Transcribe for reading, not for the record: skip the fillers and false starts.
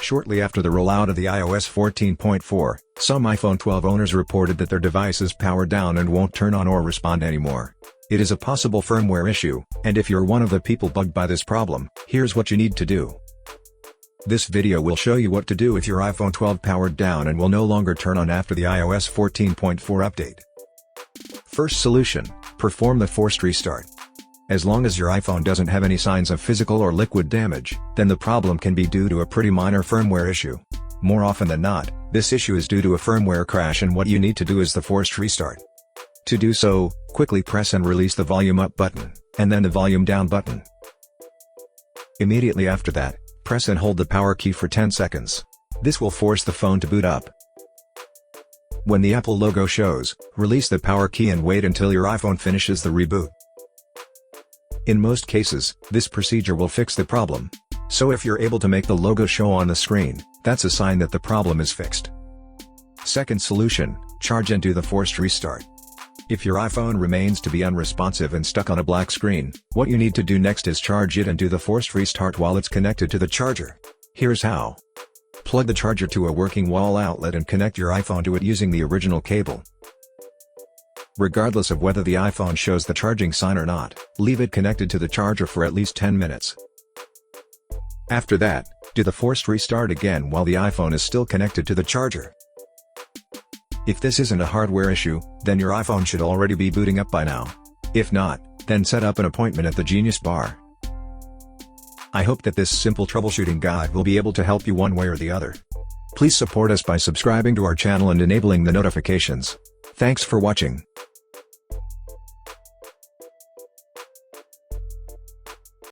Shortly after the rollout of the iOS 14.4, some iPhone 12 owners reported that their device is powered down and won't turn on or respond anymore. It is a possible firmware issue, and if you're one of the people bugged by this problem, here's what you need to do. This video will show you what to do if your iPhone 12 powered down and will no longer turn on after the iOS 14.4 update. First solution: perform the forced restart. As long as your iPhone doesn't have any signs of physical or liquid damage, then the problem can be due to a pretty minor firmware issue. More often than not, this issue is due to a firmware crash, and what you need to do is the forced restart. To do so, quickly press and release the volume up button, and then the volume down button. Immediately after that, press and hold the power key for 10 seconds. This will force the phone to boot up. When the Apple logo shows, release the power key and wait until your iPhone finishes the reboot. In most cases, this procedure will fix the problem. So if you're able to make the logo show on the screen, that's a sign that the problem is fixed. Second solution: charge and do the forced restart. If your iPhone remains to be unresponsive and stuck on a black screen, what you need to do next is charge it and do the forced restart while it's connected to the charger. Here's how. Plug the charger to a working wall outlet and connect your iPhone to it using the original cable. Regardless of whether the iPhone shows the charging sign or not, leave it connected to the charger for at least 10 minutes. After that, do the forced restart again while the iPhone is still connected to the charger. If this isn't a hardware issue, then your iPhone should already be booting up by now. If not, then set up an appointment at the Genius Bar. I hope that this simple troubleshooting guide will be able to help you one way or the other. Please support us by subscribing to our channel and enabling the notifications. Thanks for watching.